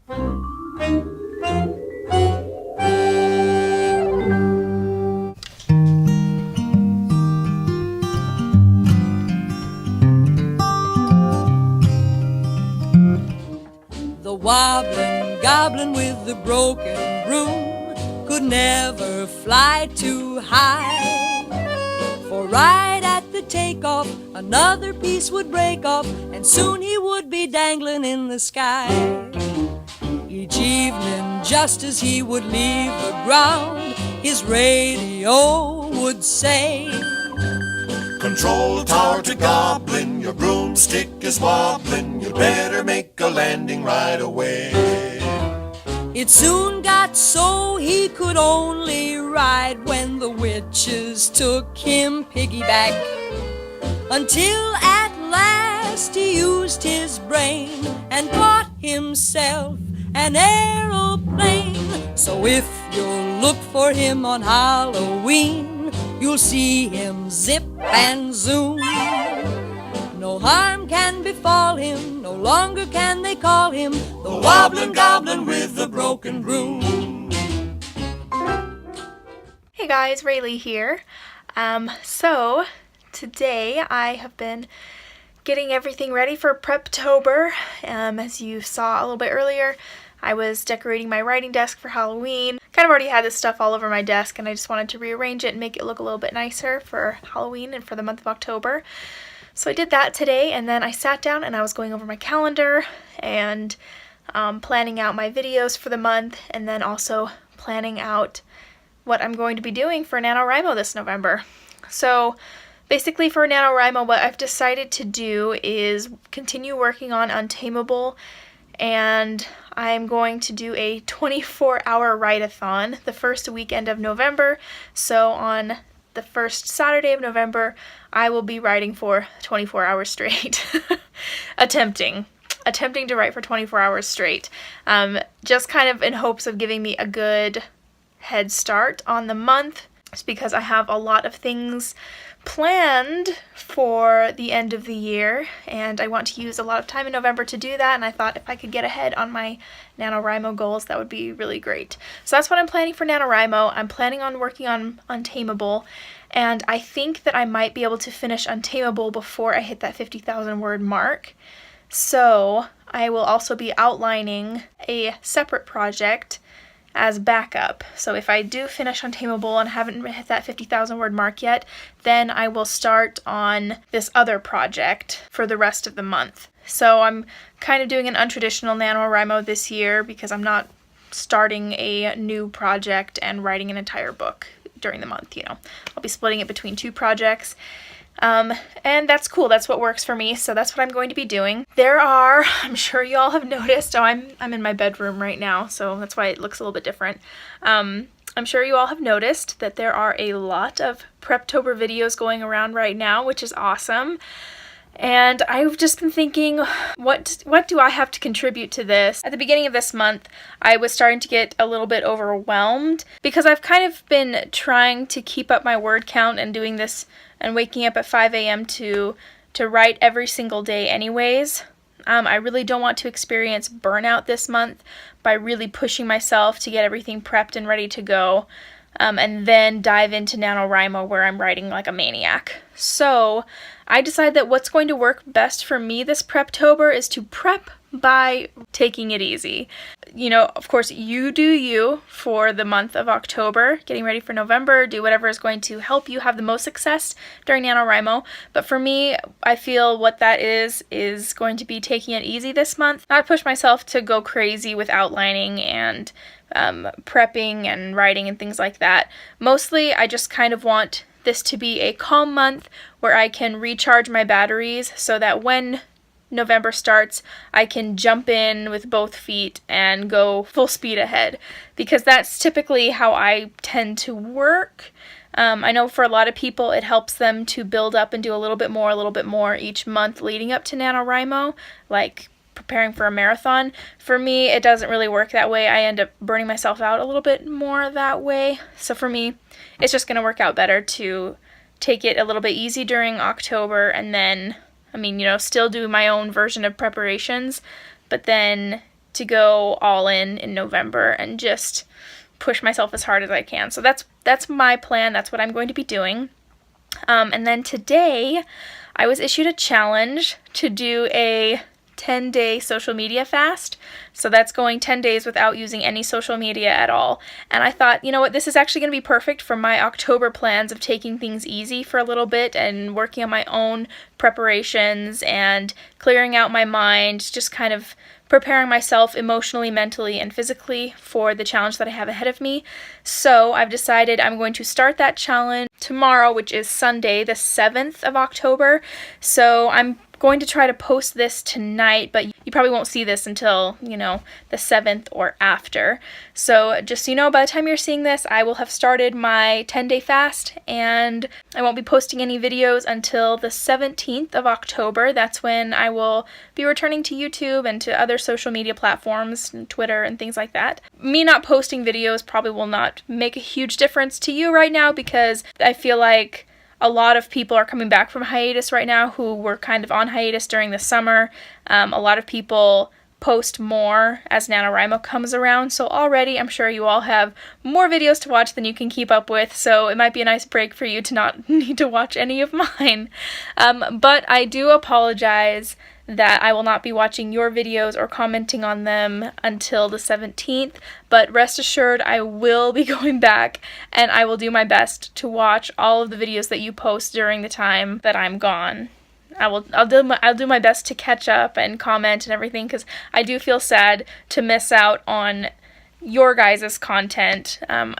The wabblin' goblin with the broken broom could never fly too high, for right at the takeoff another piece would break off and soon he would be dangling in the sky. Each evening just as he would leave the ground, his radio would say, "Control tower to Gobblin, your broomstick is wobbling, you better make a landing right away." It soon got so he could only ride when the witches took him piggyback, until at last he used his brain and bought himself an aeroplane. So if you'll look for him on Halloween, you'll see him zip and zoom. No harm can befall him, no longer can they call him the Wabblin' Goblin with the broken broom. Hey guys, Rayleigh here. So today I have been getting everything ready for Preptober. As you saw a little bit earlier, I was decorating my writing desk for Halloween. Kind of already had this stuff all over my desk and I just wanted to rearrange it and make it look a little bit nicer for Halloween and for the month of October. So I did that today, and then I sat down and I was going over my calendar and planning out my videos for the month, and then also planning out what I'm going to be doing for NaNoWriMo this November. So basically for NaNoWriMo, what I've decided to do is continue working on Untamable, and I'm going to do a 24-hour write-a-thon the first weekend of November. So on the first Saturday of November, I will be writing for 24 hours straight. Attempting to write for 24 hours straight. Just kind of in hopes of giving me a good head start on the month. It's because I have a lot of things planned for the end of the year, and I want to use a lot of time in November to do that, and I thought if I could get ahead on my NaNoWriMo goals, that would be really great. So that's what I'm planning for NaNoWriMo. I'm planning on working on Untamable, and I think that I might be able to finish Untamable before I hit that 50,000 word mark. So I will also be outlining a separate project as backup. So if I do finish Untamable and haven't hit that 50,000 word mark yet, then I will start on this other project for the rest of the month. So I'm kind of doing an untraditional NaNoWriMo this year because I'm not starting a new project and writing an entire book during the month, I'll be splitting it between two projects. And that's cool. That's what works for me. So that's what I'm going to be doing. I'm sure you all have noticed, I'm in my bedroom right now, so that's why it looks a little bit different. I'm sure you all have noticed that there are a lot of Preptober videos going around right now, which is awesome. And I've just been thinking, what do I have to contribute to this? At the beginning of this month, I was starting to get a little bit overwhelmed because I've kind of been trying to keep up my word count and doing this and waking up at 5 a.m. to write every single day anyways. I really don't want to experience burnout this month by really pushing myself to get everything prepped and ready to go, and then dive into NaNoWriMo where I'm writing like a maniac. So I decided that what's going to work best for me this Preptober is to prep by taking it easy. Of course, you do you for the month of October, getting ready for November, do whatever is going to help you have the most success during NaNoWriMo. But for me, I feel what that is going to be taking it easy this month, not push myself to go crazy with outlining and prepping and writing and things like that. Mostly, I just kind of want this to be a calm month where I can recharge my batteries so that when November starts, I can jump in with both feet and go full speed ahead, because that's typically how I tend to work. I know for a lot of people it helps them to build up and do a little bit more each month leading up to NaNoWriMo, like preparing for a marathon. For me, it doesn't really work that way. I end up burning myself out a little bit more that way. So for me, it's just going to work out better to take it a little bit easy during October, and then, still do my own version of preparations, but then to go all in November and just push myself as hard as I can. So that's my plan. That's what I'm going to be doing. And then today I was issued a challenge to do a 10-day social media fast. So that's going 10 days without using any social media at all. And I thought, you know what, this is actually going to be perfect for my October plans of taking things easy for a little bit and working on my own preparations and clearing out my mind, just kind of preparing myself emotionally, mentally, and physically for the challenge that I have ahead of me. So I've decided I'm going to start that challenge tomorrow, which is Sunday, the 7th of October. So I'm going to try to post this tonight, but you probably won't see this until, the 7th or after. So just so you know, by the time you're seeing this, I will have started my 10-day fast, and I won't be posting any videos until the 17th of October. That's when I will be returning to YouTube and to other social media platforms, and Twitter and things like that. Me not posting videos probably will not make a huge difference to you right now, because I feel like a lot of people are coming back from hiatus right now who were kind of on hiatus during the summer. A lot of people post more as NaNoWriMo comes around, so already I'm sure you all have more videos to watch than you can keep up with, so it might be a nice break for you to not need to watch any of mine. But I do apologize that I will not be watching your videos or commenting on them until the 17th, but rest assured I will be going back and I will do my best to watch all of the videos that you post during the time that I'm gone. I'll do my best to catch up and comment and everything, because I do feel sad to miss out on your guys' content, on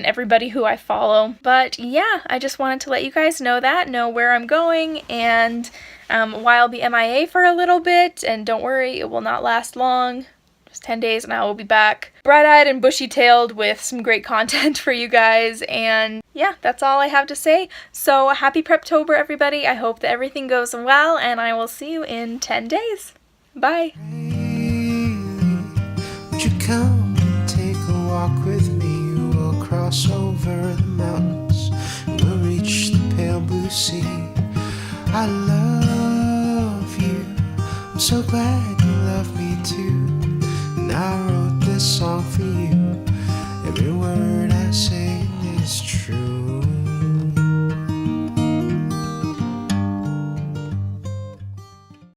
everybody who I follow. But yeah, I just wanted to let you guys know where I'm going, and why I'll be MIA for a little bit. And don't worry, it will not last long. Just 10 days and I will be back, bright-eyed and bushy-tailed with some great content for you guys. And yeah, that's all I have to say. So happy Preptober, everybody. I hope that everything goes well, and I will see you in 10 days. Bye. Would you come and take a walk with me? We'll cross over the mountains and we'll reach the pale blue sea. I love you, I'm so glad you love me too. And I wrote this song for you.